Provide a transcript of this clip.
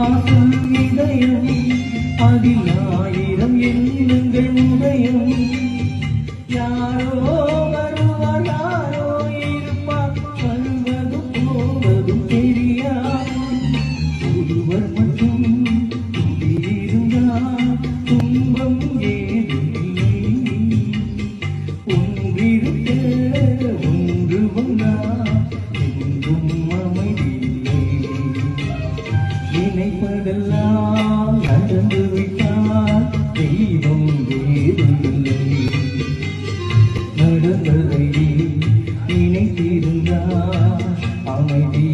வாசல் இதயம் அதில் ஆயிரம் எண்ணங்கள் உதயம் யாரோ வருவார் யாரோ இருப்பார் வருவதும் போவதும் தெரியாது ஒருவர் மட்டும் இருந்தால் துன்பம் ஏதுமில்லை ஒன்றிருக்க ஒன்று வந்தால் எங்கும் அமைதியில்லை நினைப்பதெல்லாம் நடந்து விட்டால் தெய்வம் வேறில்லை நடந்ததை நினைத்திருந்தால் அமைதி